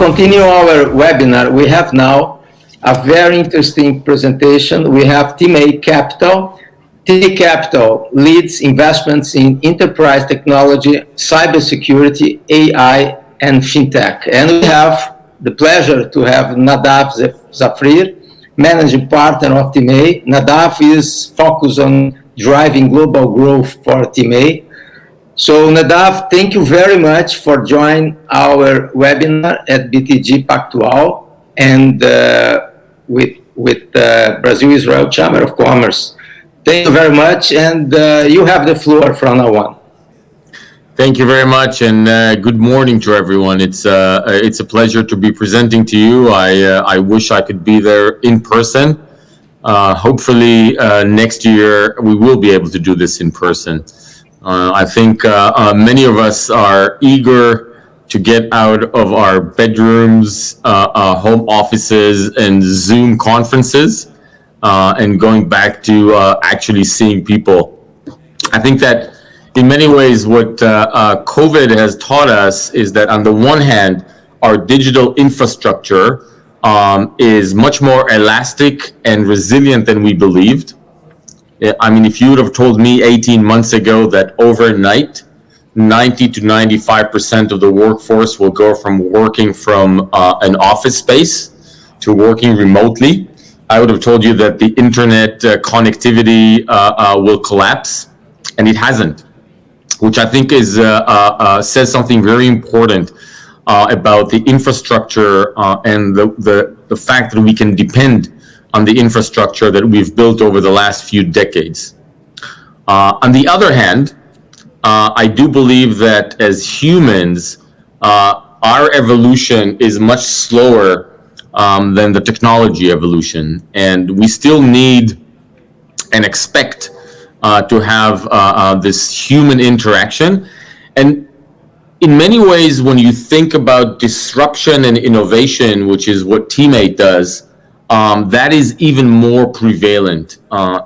continue our webinar. We have now a very interesting presentation. We have Team A Capital. Team A Capital leads investments in enterprise technology, cybersecurity, AI, and fintech. And we have the pleasure to have Nadav Zafrir, managing partner of Team A. Nadav is focused on driving global growth for Team A. So Nadav, thank you very much for joining our webinar at BTG Pactual and with Brazil-Israel Chamber of Commerce. Thank you very much, and you have the floor from now on. Thank you very much, and good morning to everyone. It's a pleasure to be presenting to you. I wish I could be there in person. Hopefully next year we will be able to do this in person. I think many of us are eager to get out of our bedrooms, home offices, and Zoom conferences, and going back to actually seeing people. I think that in many ways what COVID has taught us is that on the one hand, our digital infrastructure is much more elastic and resilient than we believed. I mean, if you would have told me 18 months ago that overnight, 90 to 95% of the workforce will go from working from an office space to working remotely, I would have told you that the internet connectivity will collapse, and it hasn't, which I think is says something very important about the infrastructure and the fact that we can depend on the infrastructure that we've built over the last few decades. On the other hand, I do believe that as humans, our evolution is much slower than the technology evolution, and we still need and expect to have this human interaction. And in many ways, when you think about disruption and innovation, which is what Teammate does, that is even more prevalent.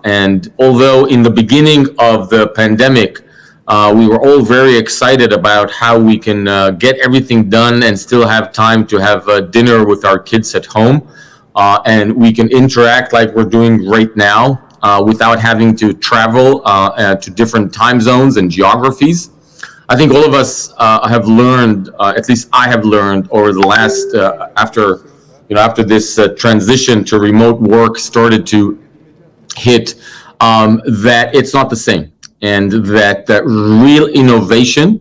And although in the beginning of the pandemic, we were all very excited about how we can get everything done and still have time to have dinner with our kids at home, and we can interact like we're doing right now without having to travel to different time zones and geographies. I think all of us have learned, at least I have learned over the last, after this transition to remote work started to hit, that it's not the same, and that real innovation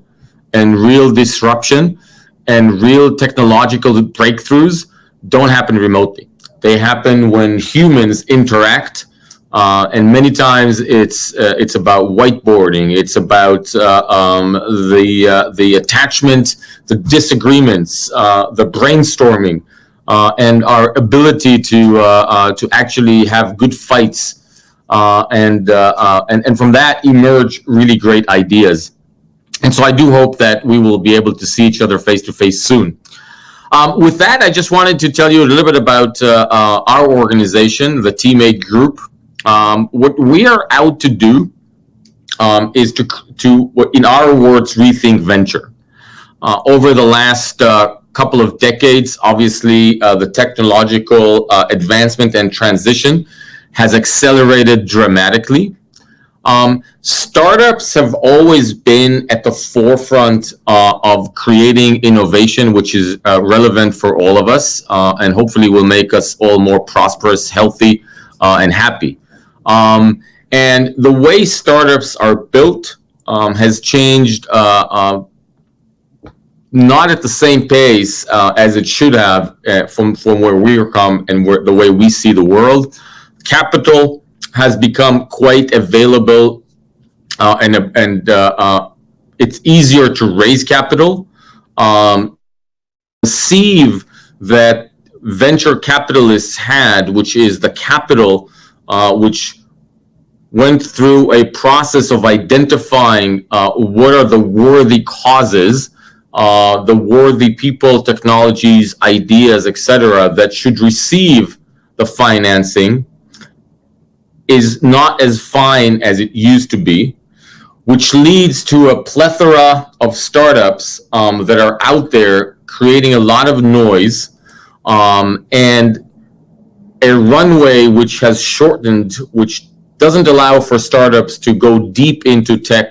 and real disruption and real technological breakthroughs don't happen remotely. They happen when humans interact, and many times it's about whiteboarding. It's about the attachment, the disagreements, the brainstorming. And our ability to actually have good fights, and from that emerge really great ideas. And so I do hope that we will be able to see each other face to face soon. With that, I just wanted to tell you a little bit about our organization, the Teammate Group. What we are out to do is to, in our words, rethink venture. Over the last couple of decades, obviously, the technological advancement and transition has accelerated dramatically. Startups have always been at the forefront of creating innovation, which is relevant for all of us, and hopefully will make us all more prosperous, healthy, and happy. And the way startups are built has changed not at the same pace as it should have from where we come and the way we see the world. Capital has become quite available, and it's easier to raise capital. Perceive that venture capitalists had, which is the capital which went through a process of identifying what are the worthy causes, the worthy people, technologies, ideas, etc., that should receive the financing, is not as fine as it used to be, which leads to a plethora of startups that are out there creating a lot of noise, and a runway which has shortened, which doesn't allow for startups to go deep into tech,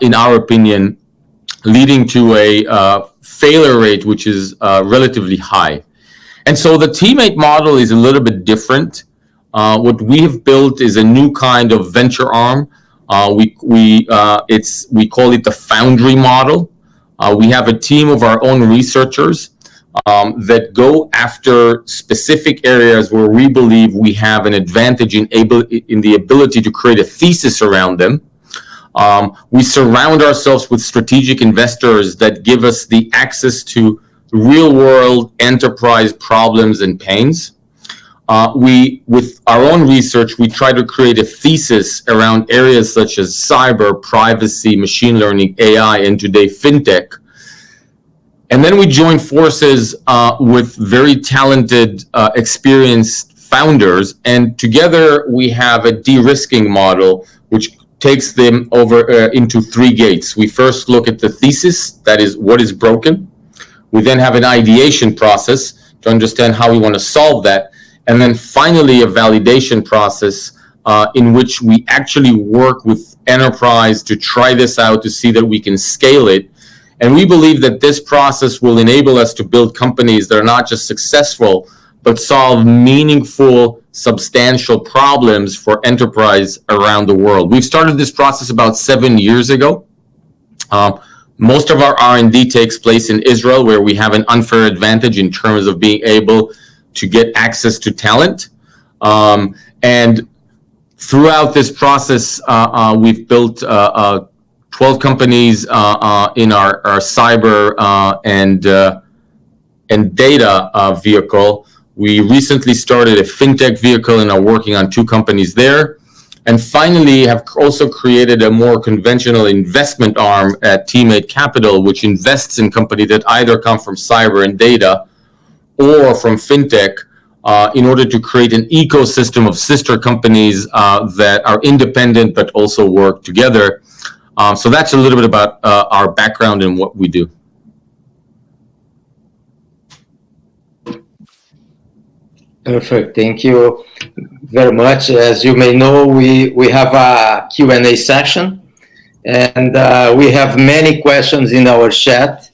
in our opinion, leading to a failure rate which is relatively high. And so the teammate model is a little bit different. What we have built is a new kind of venture arm. We call it the foundry model. We have a team of our own researchers that go after specific areas where we believe we have an advantage in the ability to create a thesis around them. We surround ourselves with strategic investors that give us the access to real-world enterprise problems and pains. With our own research, we try to create a thesis around areas such as cyber, privacy, machine learning, AI, and today fintech. And then we join forces with very talented, experienced founders, and together we have a de-risking model which takes them over into three gates. We first look at the thesis, that is what is broken. We then have an ideation process to understand how we want to solve that. And then finally, a validation process in which we actually work with enterprise to try this out to see that we can scale it. And we believe that this process will enable us to build companies that are not just successful, but solve meaningful, substantial problems for enterprise around the world. We've started this process about 7 years ago. Most of our R&D takes place in Israel, where we have an unfair advantage in terms of being able to get access to talent. And throughout this process, we've built 12 companies in our cyber and data vehicle. We recently started a fintech vehicle and are working on 2 companies there. And finally, have also created a more conventional investment arm at Teammate Capital, which invests in companies that either come from cyber and data or from fintech, in order to create an ecosystem of sister companies that are independent but also work together. So that's a little bit about our background and what we do. Perfect. Thank you very much. As you may know, we have a Q&A session, and we have many questions in our chat.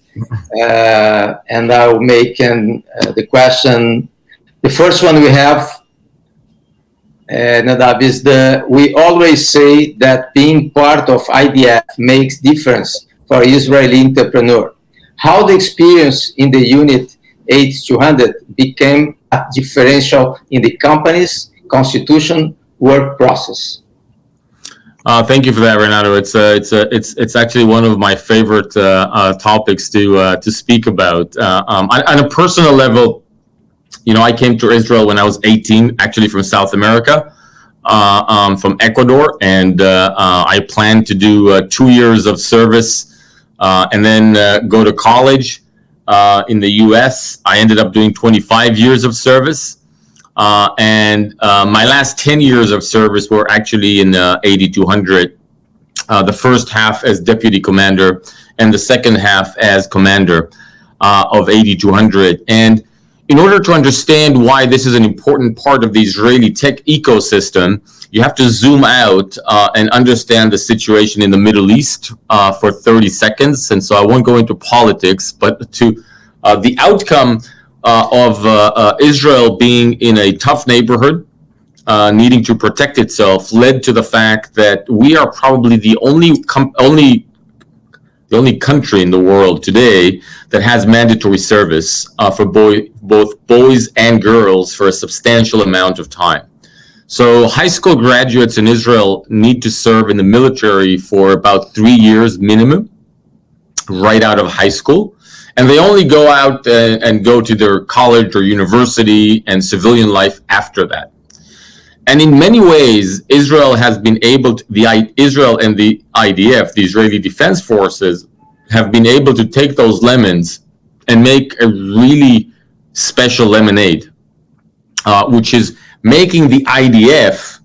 And I'll make the question. The first one we have, Nadav, is we always say that being part of IDF makes difference for Israeli entrepreneur. How the experience in the unit H200 became a differential in the company's constitution work process? Thank you for that, Renato. It's actually one of my favorite topics to speak about. On a personal level, you know, I came to Israel when I was 18, actually from South America, from Ecuador, and I planned to do 2 years of service and then go to college in the U.S. I ended up doing 25 years of service. And my last 10 years of service were actually in 8200, the first half as deputy commander and the second half as commander of 8200. And in order to understand why this is an important part of the Israeli tech ecosystem, you have to zoom out and understand the situation in the Middle East for 30 seconds. And so I won't go into politics, but to the outcome of Israel being in a tough neighborhood, needing to protect itself, led to the fact that we are probably the only country in the world today that has mandatory service for both boys and girls for a substantial amount of time. So high school graduates in Israel need to serve in the military for about 3 years minimum, right out of high school. And they only go out and go to their college or university and civilian life after that. And in many ways, Israel has been able to, Israel and the IDF, the Israeli Defense Forces, have been able to take those lemons and make a really special lemonade, which is making the IDF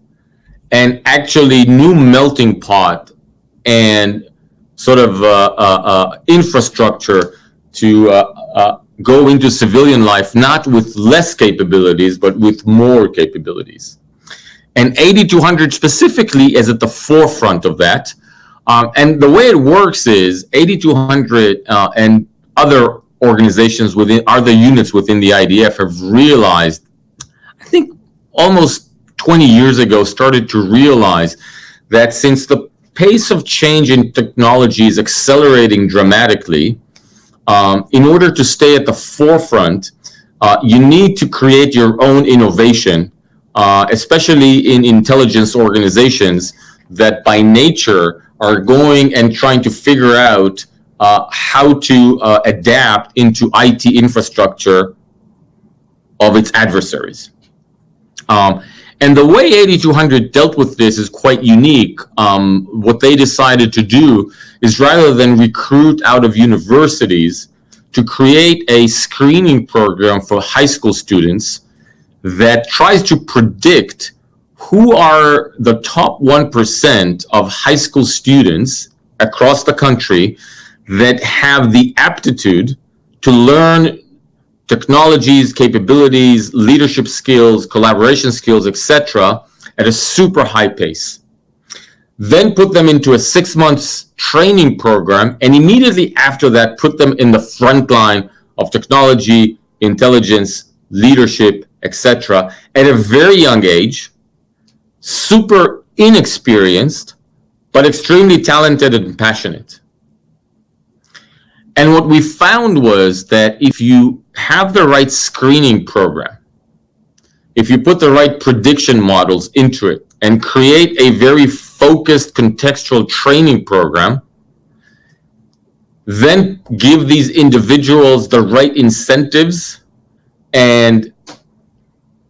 an actually new melting pot and sort of infrastructure go into civilian life, not with less capabilities, but with more capabilities. And 8200 specifically is at the forefront of that. And the way it works is 8200 and other organizations within other units within the IDF have realized, I think almost 20 years ago, started to realize that since the pace of change in technology is accelerating dramatically, in order to stay at the forefront, you need to create your own innovation, especially in intelligence organizations that by nature are going and trying to figure out how to adapt into IT infrastructure of its adversaries. And the way 8200 dealt with this is quite unique. What they decided to do is, rather than recruit out of universities, to create a screening program for high school students that tries to predict who are the top 1% of high school students across the country that have the aptitude to learn technologies, capabilities, leadership skills, collaboration skills, etc., at a super high pace. Then put them into a 6 months training program, and immediately after that, put them in the front line of technology, intelligence, leadership, etc., at a very young age, super inexperienced, but extremely talented and passionate. And what we found was that if you have the right screening program, if you put the right prediction models into it and create a very focused contextual training program, then give these individuals the right incentives and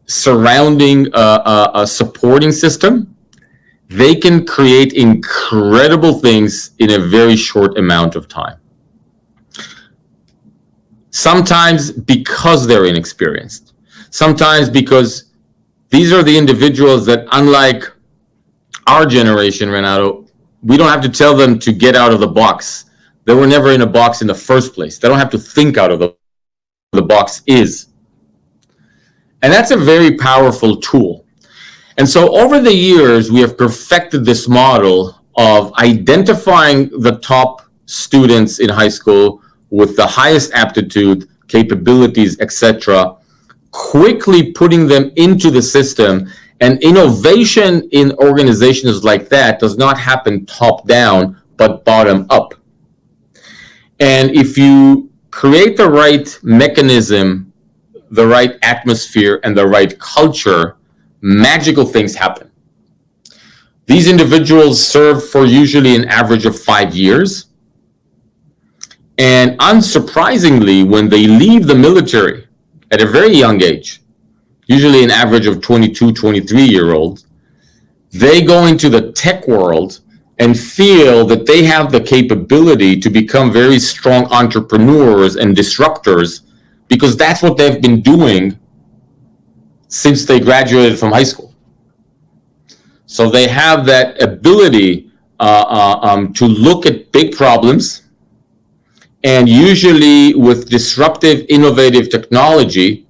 surrounding a supporting system, they can create incredible things in a very short amount of time. Sometimes because they're inexperienced. Sometimes because these are the individuals that, unlike our generation, Renato, we don't have to tell them to get out of the box. They were never in a box in the first place. They don't have to think out of the box is. And that's a very powerful tool. And so over the years, we have perfected this model of identifying the top students in high school with the highest aptitude, capabilities, etc., quickly putting them into the system. And innovation in organizations like that does not happen top down, but bottom up. And if you create the right mechanism, the right atmosphere, and the right culture, magical things happen. These individuals serve for usually an average of 5 years. And unsurprisingly, when they leave the military at a very young age, usually an average of 22, 23-year-olds, they go into the tech world and feel that they have the capability to become very strong entrepreneurs and disruptors, because that's what they've been doing since they graduated from high school. So they have that ability to look at big problems, and usually with disruptive, innovative technology,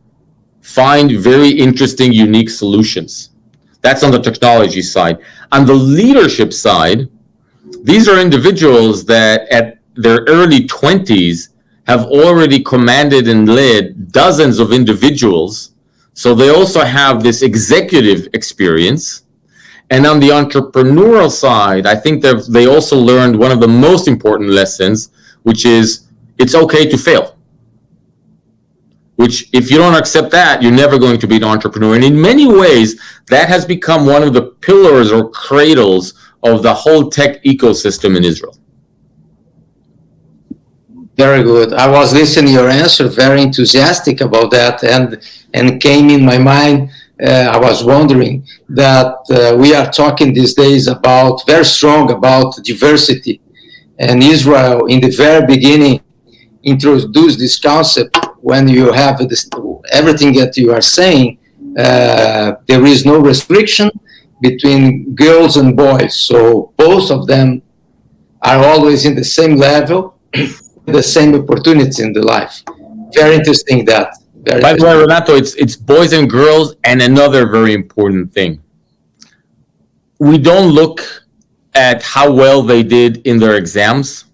find very interesting, unique solutions. That's on the technology side. On the leadership side, these are individuals that at their early 20s have already commanded and led dozens of individuals. So they also have this executive experience. And on the entrepreneurial side, I think they also learned one of the most important lessons, which is it's okay to fail. Which, if you don't accept that, you're never going to be an entrepreneur. And in many ways, that has become one of the pillars or cradles of the whole tech ecosystem in Israel. Very good. I was listening to your answer, very enthusiastic about that, and came in my mind, I was wondering that we are talking these days about, very strong about diversity. And Israel, in the very beginning, introduced this concept. When you have this, everything that you are saying, there is no restriction between girls and boys. So both of them are always in the same level. the same opportunities in the life. Very interesting that. By the way, Renato, it's boys and girls, and another very important thing. We don't look at how well they did in their exams.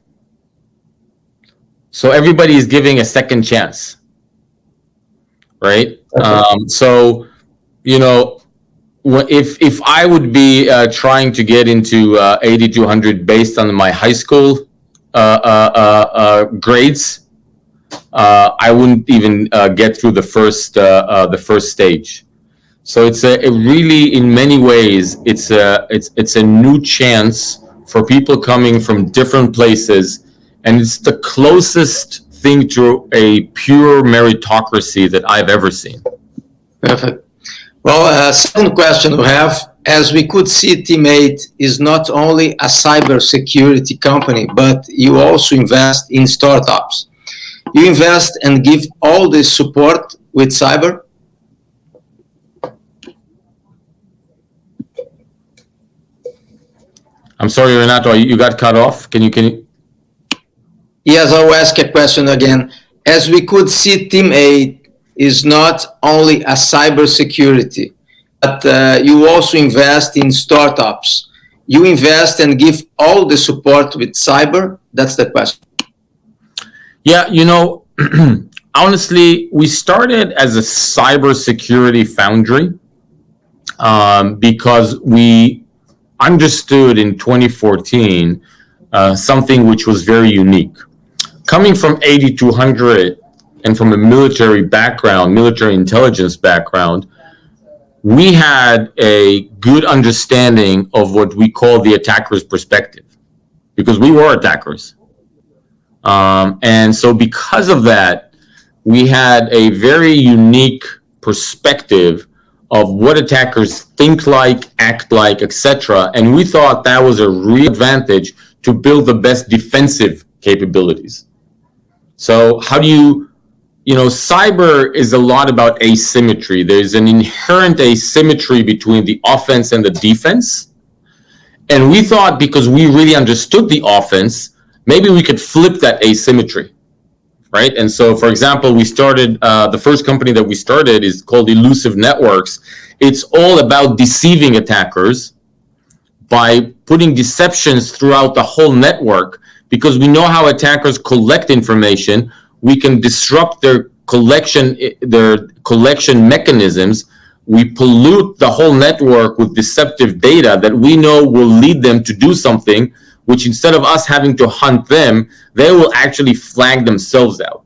So everybody is giving a second chance, right? Okay. So, you know, if I would be trying to get into 8200 based on my high school grades, I wouldn't even get through the first stage. So it's a really, in many ways, it's a new chance for people coming from different places, and it's the closest thing to a pure meritocracy that I've ever seen. Perfect. Well, second question we have, as we could see, Teammate is not only a cybersecurity company, but you also invest in startups. You invest and give all the support with cyber? I'm sorry, Renato, you got cut off. Can you? Yes, I'll ask a question again. As we could see, Teammate is not only a cybersecurity, but you also invest in startups. You invest and give all the support with cyber? That's the question. Yeah, you know, honestly, we started as a cybersecurity foundry because we understood in 2014 something which was very unique. Coming from 8200 and from a military background, military intelligence background, we had a good understanding of what we call the attacker's perspective, because we were attackers. And so because of that, we had a very unique perspective of what attackers think like, act like, etc. And we thought that was a real advantage to build the best defensive capabilities. So how do you know, cyber is a lot about asymmetry. There's an inherent asymmetry between the offense and the defense. And we thought, because we really understood the offense, maybe we could flip that asymmetry, right? And so, for example, we started, the first company that we started is called Elusive Networks. It's all about deceiving attackers by putting deceptions throughout the whole network, because we know how attackers collect information. We can disrupt their collection mechanisms. We pollute the whole network with deceptive data that we know will lead them to do something, which instead of us having to hunt them, they will actually flag themselves out,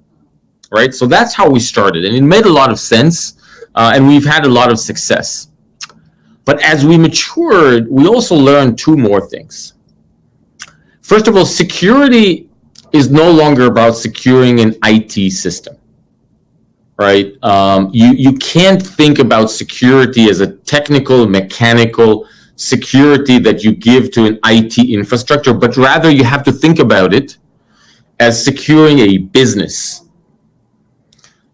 right? So that's how we started, and it made a lot of sense, and we've had a lot of success. But as we matured, we also learned two more things. First of all, security is no longer about securing an IT system, right? You can't think about security as a technical, mechanical security that you give to an IT infrastructure, but rather you have to think about it as securing a business.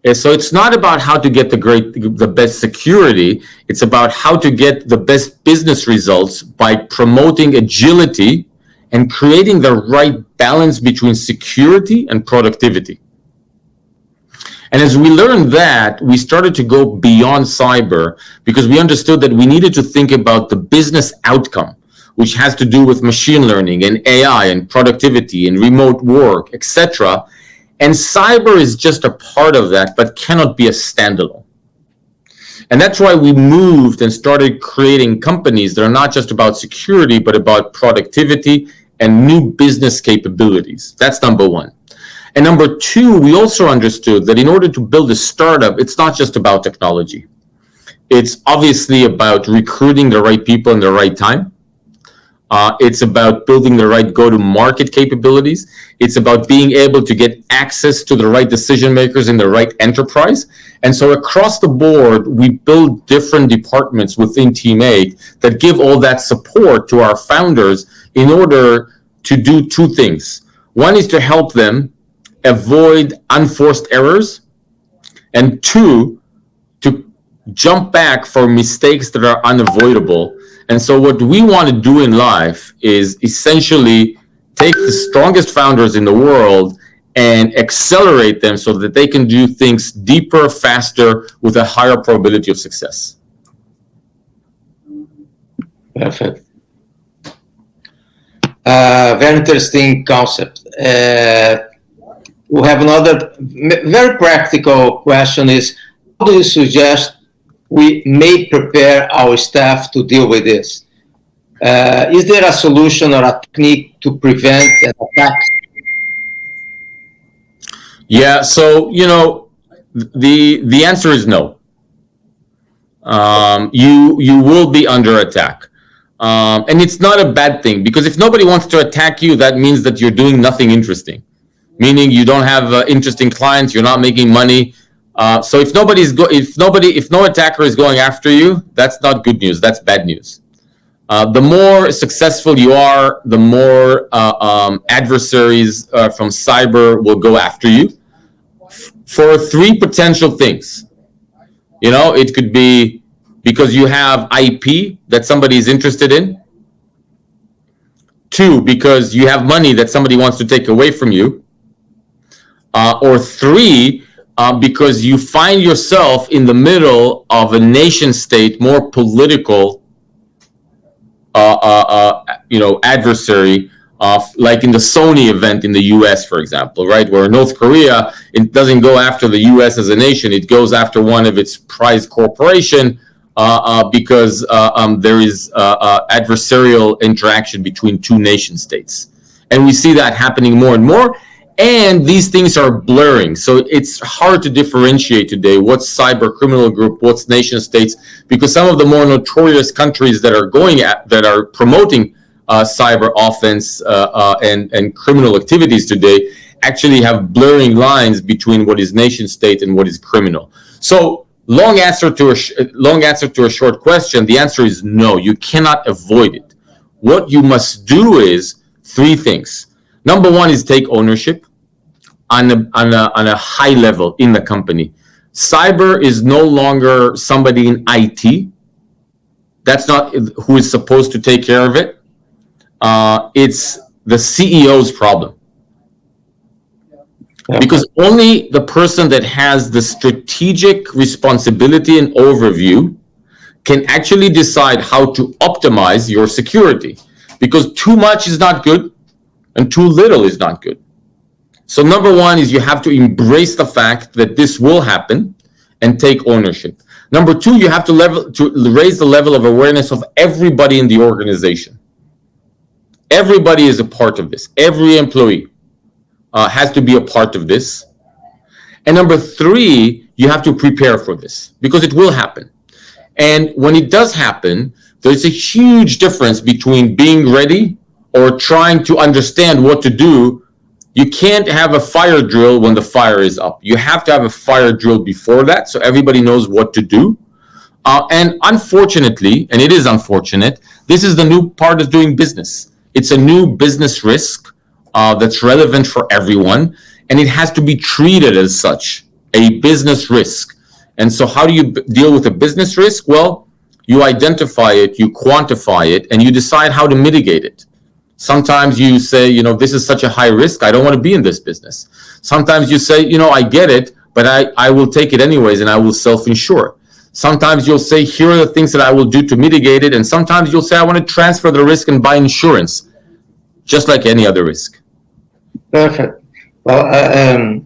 And so it's not about how to get the best security. It's about how to get the best business results by promoting agility and creating the right balance between security and productivity. And as we learned that, we started to go beyond cyber, because we understood that we needed to think about the business outcome, which has to do with machine learning and AI and productivity and remote work, etc. And cyber is just a part of that, but cannot be a standalone. And that's why we moved and started creating companies that are not just about security, but about productivity and new business capabilities. That's number one. And number two, we also understood that in order to build a startup, it's not just about technology. It's obviously about recruiting the right people in the right time. It's about building the right go-to-market capabilities. It's about being able to get access to the right decision makers in the right enterprise. And so across the board, we build different departments within Teammate that give all that support to our founders in order to do two things. One is to help them avoid unforced errors, and two, to jump back for mistakes that are unavoidable. And so what we want to do in life is essentially take the strongest founders in the world and accelerate them so that they can do things deeper, faster, with a higher probability of success. Perfect. Very interesting concept. We have another very practical question is, how do you suggest we may prepare our staff to deal with this? Is there a solution or a technique to prevent an attack? Yeah, so, the answer is no. You will be under attack. And it's not a bad thing, because if nobody wants to attack you, that means that you're doing nothing interesting. Meaning you don't have interesting clients, you're not making money. So if no attacker is going after you, that's not good news, that's bad news. The more successful you are, the more adversaries from cyber will go after you for three potential things. It could be because you have IP that somebody is interested in. 2, because you have money that somebody wants to take away from you. Or 3, because you find yourself in the middle of a nation state, more political adversary, like in the Sony event in the US, for example, right? Where North Korea, it doesn't go after the US as a nation, it goes after one of its prize corporation because there is adversarial interaction between two nation states. And we see that happening more and more. And these things are blurring. So it's hard to differentiate today what's cyber criminal group, what's nation states, because some of the more notorious countries that are promoting cyber offense and criminal activities today actually have blurring lines between what is nation state and what is criminal. So long answer to a short question, the answer is no, you cannot avoid it. What you must do is 3 things. Number 1 is take ownership on a high level in the company. Cyber is no longer somebody in IT. That's not who is supposed to take care of it. It's the CEO's problem. Because only the person that has the strategic responsibility and overview can actually decide how to optimize your security. Because too much is not good, and too little is not good. So number 1 is you have to embrace the fact that this will happen and take ownership. Number 2, you have to raise the level of awareness of everybody in the organization. Everybody is a part of this. Every employee has to be a part of this. And number 3, you have to prepare for this because it will happen. And when it does happen, there's a huge difference between being ready or trying to understand what to do. You can't have a fire drill when the fire is up. You have to have a fire drill before that so everybody knows what to do. And unfortunately, and it is unfortunate, this is the new part of doing business. It's a new business risk that's relevant for everyone, and it has to be treated as such, a business risk. And so how do you deal with a business risk? Well, you identify it, you quantify it, and you decide how to mitigate it. Sometimes you say, this is such a high risk, I don't want to be in this business. Sometimes you say, I get it, but I will take it anyways and I will self-insure. Sometimes you'll say, here are the things that I will do to mitigate it. And sometimes you'll say, I want to transfer the risk and buy insurance, just like any other risk. Perfect. Well,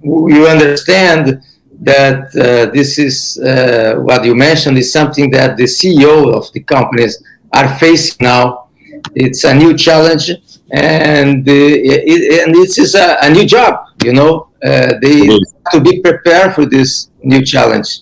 you understand that this is what you mentioned is something that the CEO of the companies are facing now. It's a new challenge, and this is a new job. They have to be prepared for this new challenge.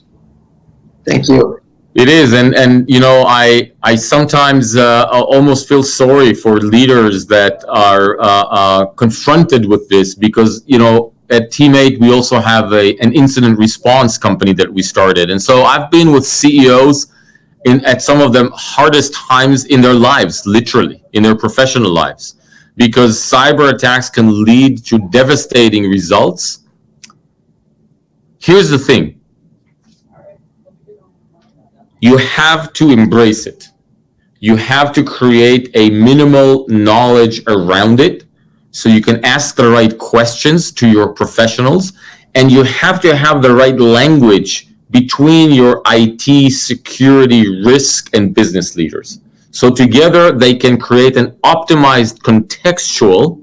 Thank you. It is, and I sometimes almost feel sorry for leaders that are confronted with this because at Teammate we also have an incident response company that we started, and so I've been with CEOs at some of the hardest times in their lives, literally in their professional lives, because cyber attacks can lead to devastating results. Here's the thing. You have to embrace it. You have to create a minimal knowledge around it so you can ask the right questions to your professionals, and you have to have the right language between your IT, security, risk, and business leaders. So together they can create an optimized contextual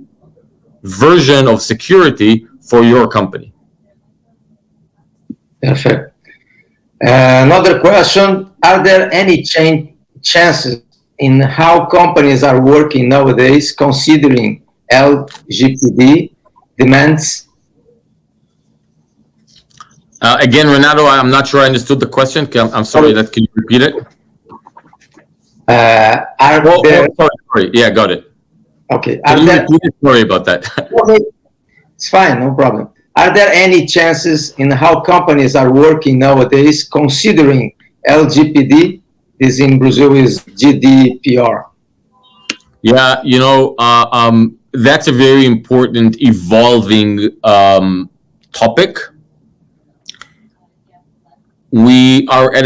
version of security for your company. Perfect. Another question, are there any chances in how companies are working nowadays considering LGPD demands? Again, Renato, I'm not sure I understood the question. I'm sorry, can you repeat it? Sorry. Yeah, got it. Okay. Sorry about that. Okay. It's fine, no problem. Are there any chances in how companies are working nowadays considering LGPD? This in Brazil is GDPR. Yeah, that's a very important evolving topic. We are at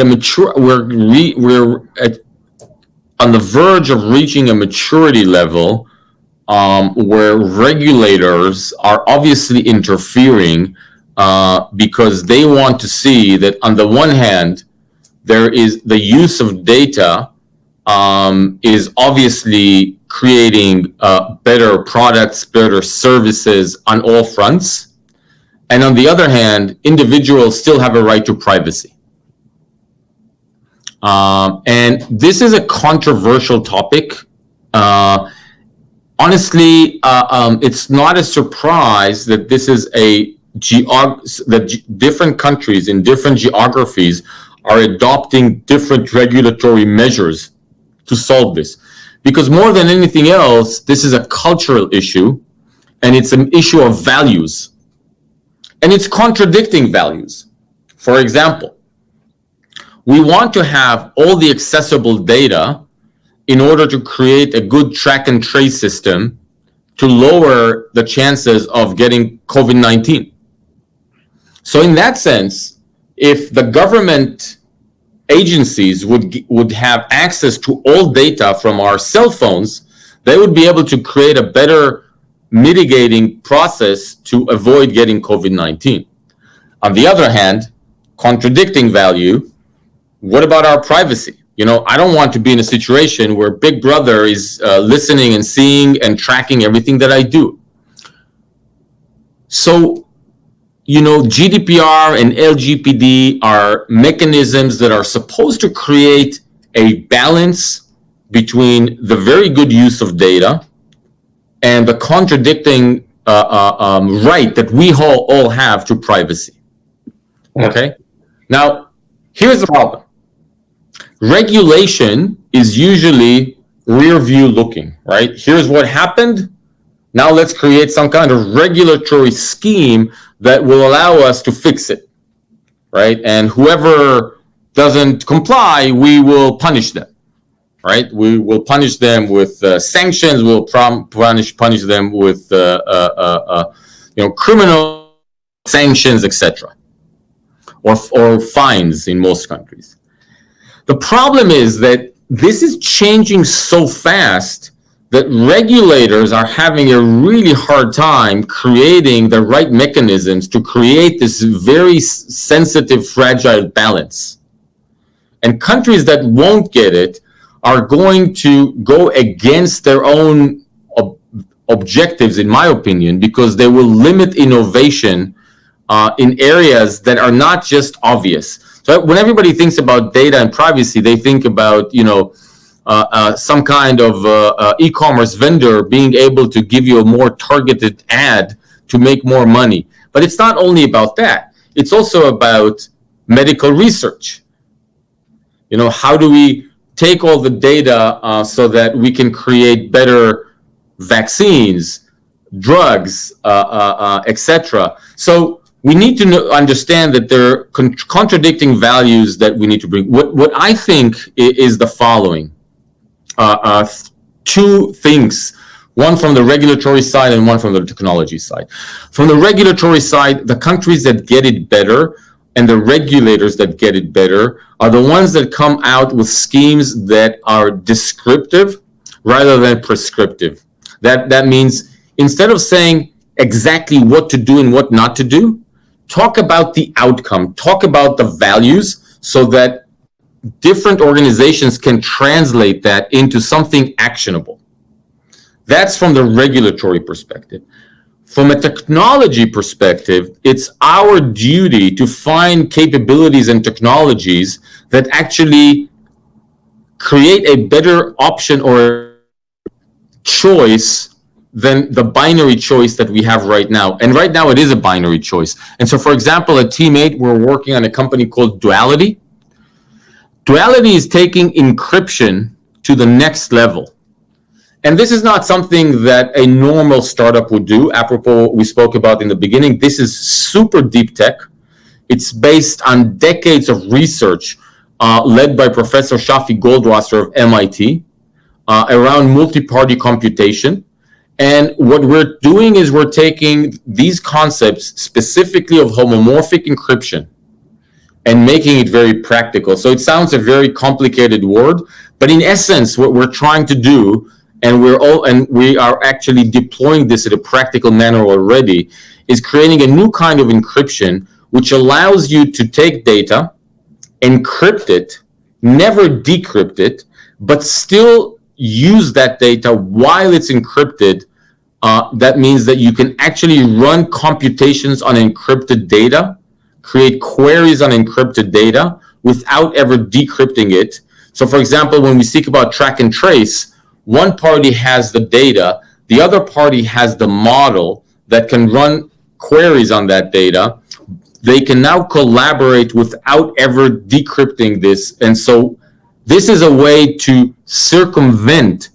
we're on the verge of reaching a maturity level where regulators are obviously interfering because they want to see that on the one hand, there is the use of data is obviously creating better products, better services on all fronts. And on the other hand, individuals still have a right to privacy. And this is a controversial topic. Honestly, it's not a surprise that this is that different countries in different geographies are adopting different regulatory measures to solve this. Because more than anything else, this is a cultural issue, and it's an issue of values. And it's contradicting values. For example, we want to have all the accessible data in order to create a good track and trace system to lower the chances of getting COVID-19. So in that sense, if the government agencies would have access to all data from our cell phones, they would be able to create a better mitigating process to avoid getting COVID-19. On the other hand, contradicting value, what about our privacy? I don't want to be in a situation where Big Brother is listening and seeing and tracking everything that I do. So, GDPR and LGPD are mechanisms that are supposed to create a balance between the very good use of data and the contradicting right that we all have to privacy. Okay? Now, here's the problem. Regulation is usually rear view looking, right? Here's what happened. Now let's create some kind of regulatory scheme that will allow us to fix it, right? And whoever doesn't comply, we will punish them, right? We will punish them with sanctions. We'll punish them with criminal sanctions, etc., or fines in most countries. The problem is that this is changing so fast that regulators are having a really hard time creating the right mechanisms to create this very sensitive, fragile balance. And countries that won't get it are going to go against their own objectives, in my opinion, because they will limit innovation in areas that are not just obvious. So when everybody thinks about data and privacy, they think about, some kind of e-commerce vendor being able to give you a more targeted ad to make more money. But it's not only about that. It's also about medical research. How do we take all the data so that we can create better vaccines, drugs, etc. So we need to understand that there are contradicting values that we need to bring. What I think is the following. Two things, one from the regulatory side and one from the technology side. From the regulatory side, the countries that get it better and the regulators that get it better are the ones that come out with schemes that are descriptive rather than prescriptive. That means instead of saying exactly what to do and what not to do, talk about the outcome, talk about the values so that different organizations can translate that into something actionable. That's from the regulatory perspective. From a technology perspective, it's our duty to find capabilities and technologies that actually create a better option or choice than the binary choice that we have right now. And right now it is a binary choice. And so, for example, at Teammate, we're working on a company called Duality. Duality is taking encryption to the next level. And this is not something that a normal startup would do. Apropos what we spoke about in the beginning, this is super deep tech. It's based on decades of research led by Professor Shafi Goldwasser of MIT around multi-party computation. And what we're doing is we're taking these concepts specifically of homomorphic encryption and making it very practical. So it sounds a very complicated word, but in essence, what we're trying to do, and we are actually deploying this in a practical manner already, is creating a new kind of encryption which allows you to take data, encrypt it, never decrypt it, but still use that data while it's encrypted. That means that you can actually run computations on encrypted data, create queries on encrypted data without ever decrypting it. So for example, when we speak about track and trace, one party has the data, the other party has the model that can run queries on that data. They can now collaborate without ever decrypting this. And so this is a way to circumvent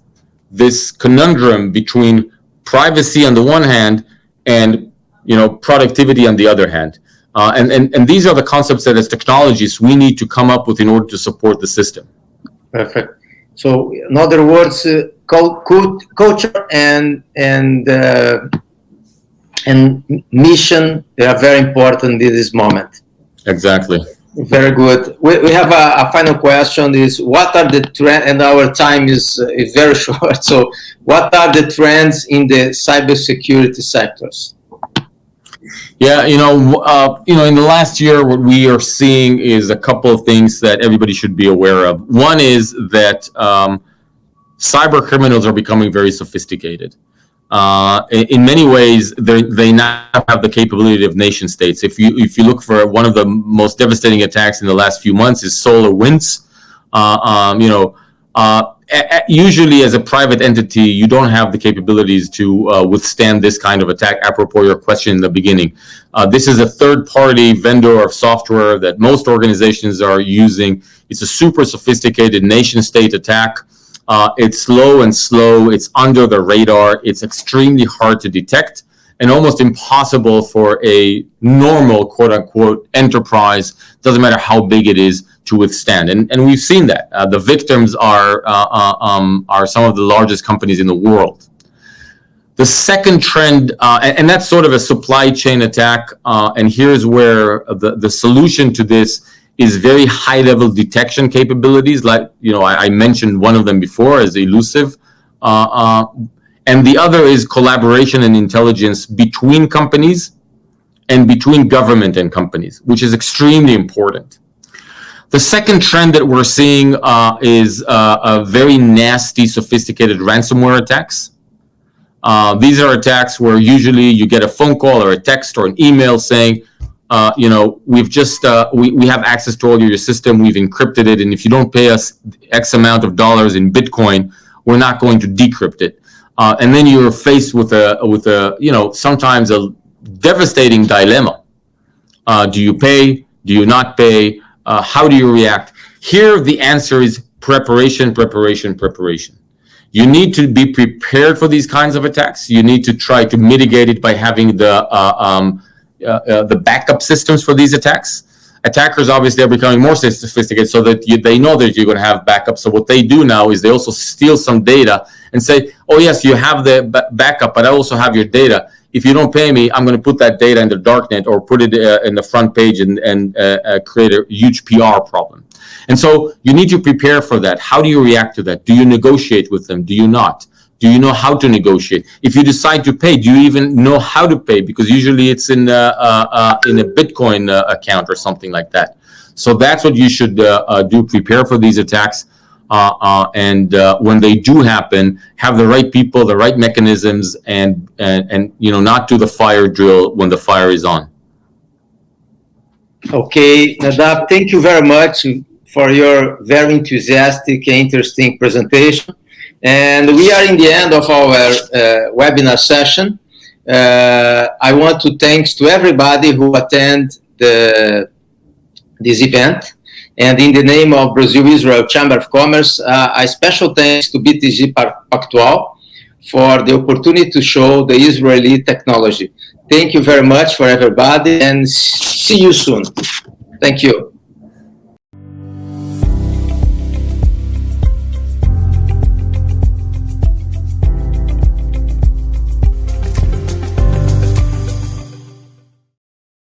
this conundrum between privacy on the one hand and productivity on the other hand. And these are the concepts that as technologists we need to come up with in order to support the system. Perfect. So in other words, culture and mission, they are very important in this moment. Exactly. Very good. We have a final question is, what are the trends, and our time is very short, so what are the trends in the cybersecurity sectors? Yeah, in the last year, what we are seeing is a couple of things that everybody should be aware of. One is that cyber criminals are becoming very sophisticated. In many ways, they now have the capability of nation states. If you look for one of the most devastating attacks in the last few months is SolarWinds. Usually as a private entity, you don't have the capabilities to withstand this kind of attack, apropos your question in the beginning. This is a third-party vendor of software that most organizations are using. It's a super sophisticated nation-state attack. It's slow, it's under the radar, it's extremely hard to detect, and almost impossible for a normal, quote-unquote, enterprise, doesn't matter how big it is, to withstand. And we've seen that. The victims are some of the largest companies in the world. The second trend, and that's sort of a supply chain attack, and here's where the solution to this is very high-level detection capabilities. Like, I mentioned one of them before as elusive. And the other is collaboration and intelligence between companies and between government and companies, which is extremely important. The second trend that we're seeing is a very nasty, sophisticated ransomware attacks. These are attacks where usually you get a phone call or a text or an email saying, we've just, we have access to all your system, we've encrypted it, and if you don't pay us X amount of dollars in Bitcoin, we're not going to decrypt it. And then you're faced with sometimes a devastating dilemma. Do you pay? Do you not pay? How do you react? Here, the answer is preparation. You need to be prepared for these kinds of attacks. You need to try to mitigate it by having the backup systems for these attacks. Attackers obviously are becoming more sophisticated so that they know that you're going to have backup. So what they do now is they also steal some data and say, oh yes, you have the backup, but I also have your data. If you don't pay me, I'm going to put that data in the darknet or put it in the front page and create a huge PR problem. And so you need to prepare for that. How do you react to that? Do you negotiate with them? Do you not? Do you know how to negotiate? If you decide to pay, do you even know how to pay? Because usually it's in a Bitcoin account or something like that. So that's what you should do. Prepare for these attacks. And when they do happen, have the right people, the right mechanisms, and not do the fire drill when the fire is on. Okay, Nadav, thank you very much for your very enthusiastic and interesting presentation. And we are in the end of our webinar session. I want to thanks to everybody who attend this event. And in the name of Brazil-Israel Chamber of Commerce, a special thanks to BTG Pactual for the opportunity to show the Israeli technology. Thank you very much for everybody, and see you soon. Thank you.